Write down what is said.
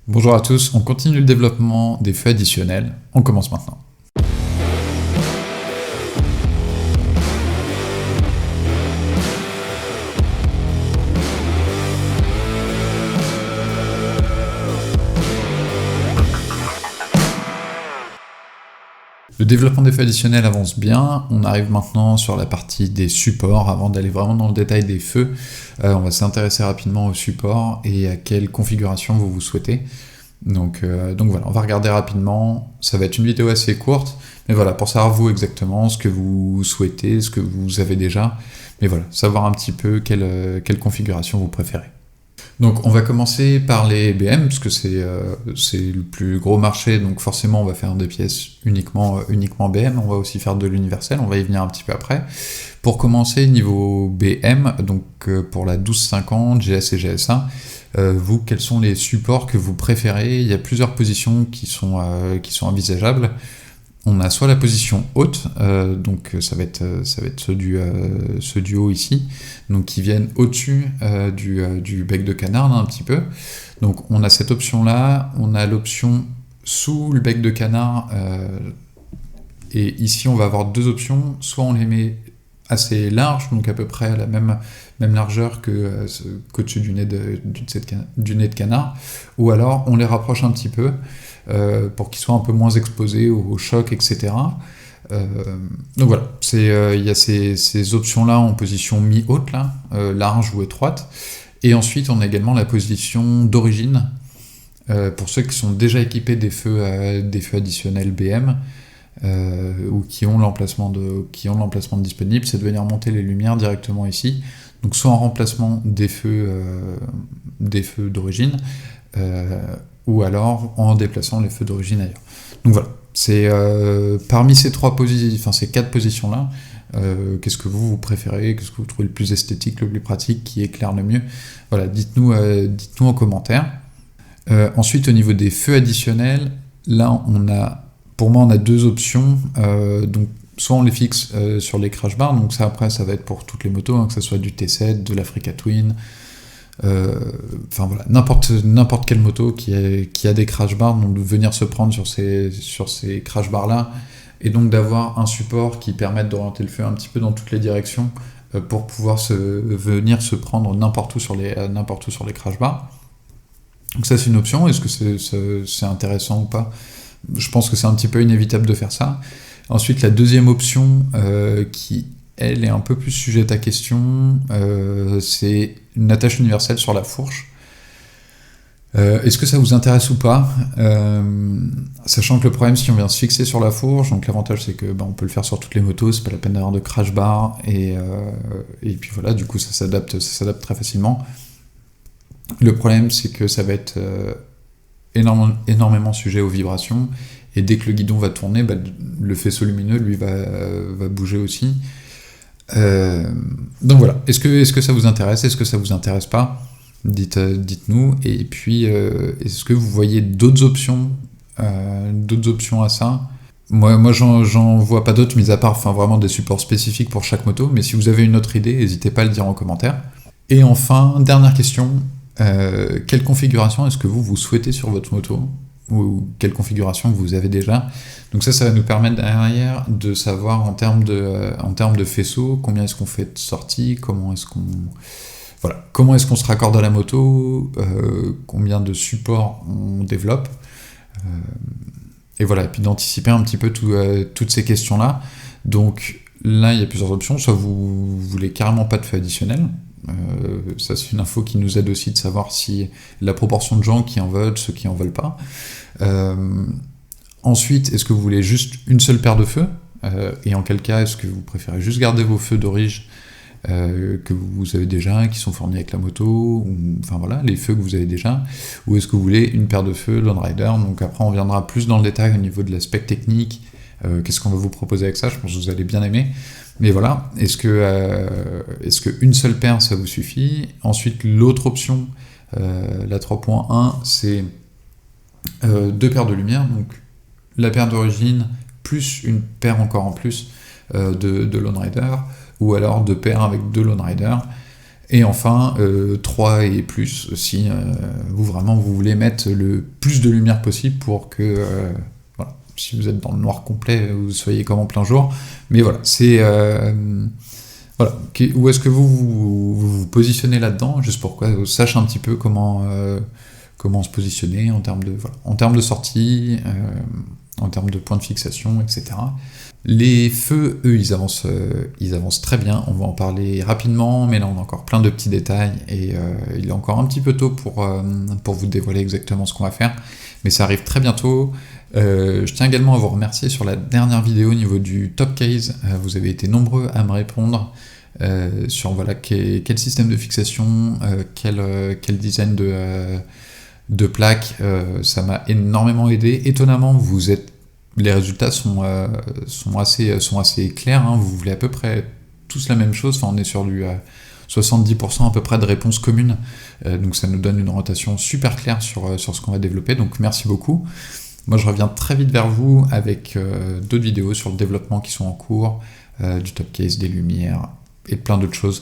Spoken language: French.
Bonjour à tous, on continue le développement des feux additionnels, on commence maintenant. Le développement des feux additionnels avance bien, on arrive maintenant sur la partie des supports. Avant d'aller vraiment dans le détail des feux, on va s'intéresser rapidement aux supports et à quelle configuration vous souhaitez. Donc voilà, on va regarder rapidement, ça va être une vidéo assez courte, mais voilà, pour savoir vous exactement ce que vous souhaitez, ce que vous avez déjà, mais voilà, savoir un petit peu quelle configuration vous préférez. Donc on va commencer par les BM, parce que c'est le plus gros marché, donc forcément on va faire des pièces uniquement BM, on va aussi faire de l'universel, on va y venir un petit peu après. Pour commencer, niveau BM, donc pour la 1250, GS et GS1, vous, quels sont les supports que vous préférez? Il y a plusieurs positions qui sont envisageables. On a soit la position haute, donc ça va être ceux du haut ici, donc qui viennent au-dessus du bec de canard un petit peu. Donc on a cette option-là, on a l'option sous le bec de canard, et ici on va avoir deux options, soit on les met assez larges, donc à peu près à la même largeur qu'au-dessus du nez de canard, ou alors on les rapproche un petit peu, pour qu'ils soient un peu moins exposés au choc, etc. Donc voilà, il y a ces options-là en position mi-haute, là, large ou étroite, et ensuite on a également la position d'origine, pour ceux qui sont déjà équipés des feux additionnels BM, ou qui ont l'emplacement disponible, c'est de venir monter les lumières directement ici, donc soit en remplacement des feux d'origine, ou alors en déplaçant les feux d'origine ailleurs. Donc voilà, c'est parmi ces ces quatre positions-là, qu'est-ce que vous préférez, qu'est-ce que vous trouvez le plus esthétique, le plus pratique, qui éclaire le mieux? Voilà, dites-nous en commentaire. Ensuite, au niveau des feux additionnels, là pour moi on a deux options, donc soit on les fixe sur les crash bars, donc ça après ça va être pour toutes les motos, hein, que ce soit du T7, de l'Africa Twin, enfin voilà, n'importe quelle moto qui a des crash bars, donc de venir se prendre sur ces crash bars là, et donc d'avoir un support qui permette d'orienter le feu un petit peu dans toutes les directions, pour pouvoir venir se prendre n'importe où sur les crash bars. Donc ça c'est une option. Est-ce que c'est intéressant ou pas? Je pense que c'est un petit peu inévitable de faire ça. Ensuite, la deuxième option, qui elle est un peu plus sujette à question, c'est une attache universelle sur la fourche. Est-ce que ça vous intéresse ou pas? Sachant que le problème, si on vient se fixer sur la fourche, donc l'avantage c'est que on peut le faire sur toutes les motos, c'est pas la peine d'avoir de crash bar, et puis voilà, du coup ça s'adapte très facilement. Le problème c'est que ça va être énormément sujet aux vibrations, et dès que le guidon va tourner, le faisceau lumineux lui va bouger aussi. Donc voilà, est-ce que ça vous intéresse? Est-ce que ça vous intéresse pas? Dites-nous. Et puis est-ce que vous voyez d'autres options à ça? Moi j'en vois pas d'autres, mis à part vraiment des supports spécifiques pour chaque moto, mais si vous avez une autre idée, n'hésitez pas à le dire en commentaire. Et enfin, dernière question, quelle configuration est-ce que vous souhaitez sur votre moto, ou quelle configuration vous avez déjà? Donc ça va nous permettre derrière de savoir en termes de faisceau, combien est-ce qu'on fait de sorties, comment est-ce qu'on se raccorde à la moto, combien de supports on développe, et voilà, et puis d'anticiper un petit peu toutes ces questions-là. Donc là, il y a plusieurs options, soit vous voulez carrément pas de feu additionnel, ça c'est une info qui nous aide aussi de savoir si la proportion de gens qui en veulent, ceux qui en veulent pas. Ensuite, est-ce que vous voulez juste une seule paire de feux, et en quel cas est-ce que vous préférez juste garder vos feux d'origine que vous avez déjà, qui sont fournis avec la moto, ou enfin voilà, les feux que vous avez déjà, ou est-ce que vous voulez une paire de feux Lone Rider? Donc après on viendra plus dans le détail au niveau de l'aspect technique, qu'est-ce qu'on va vous proposer avec ça, je pense que vous allez bien aimer. Mais voilà, est-ce que une seule paire ça vous suffit? Ensuite, l'autre option, la 3.1, c'est deux paires de lumière, donc la paire d'origine plus une paire encore en plus de Lone Rider, ou alors deux paires avec deux Lone Rider. Et enfin, 3 et plus, si vous voulez mettre le plus de lumière possible pour que, voilà, si vous êtes dans le noir complet, vous soyez comme en plein jour. Mais voilà, c'est... voilà. Où est-ce que vous positionnez là-dedans, juste pour qu'on sache un petit peu comment se positionner en termes de sortie, en termes de points de fixation, etc. Les feux, eux, ils avancent très bien, on va en parler rapidement, mais là on a encore plein de petits détails, et il est encore un petit peu tôt pour vous dévoiler exactement ce qu'on va faire, mais ça arrive très bientôt. Je tiens également à vous remercier sur la dernière vidéo au niveau du top case, vous avez été nombreux à me répondre sur voilà, quel système de fixation, quel design de plaque, ça m'a énormément aidé. Étonnamment, les résultats sont assez clairs, hein. Vous voulez à peu près tous la même chose, enfin on est sur du 70% à peu près de réponses communes, donc ça nous donne une orientation super claire sur ce qu'on va développer, donc merci beaucoup. Moi je reviens très vite vers vous avec d'autres vidéos sur le développement qui sont en cours, du top case, des lumières, et plein d'autres choses.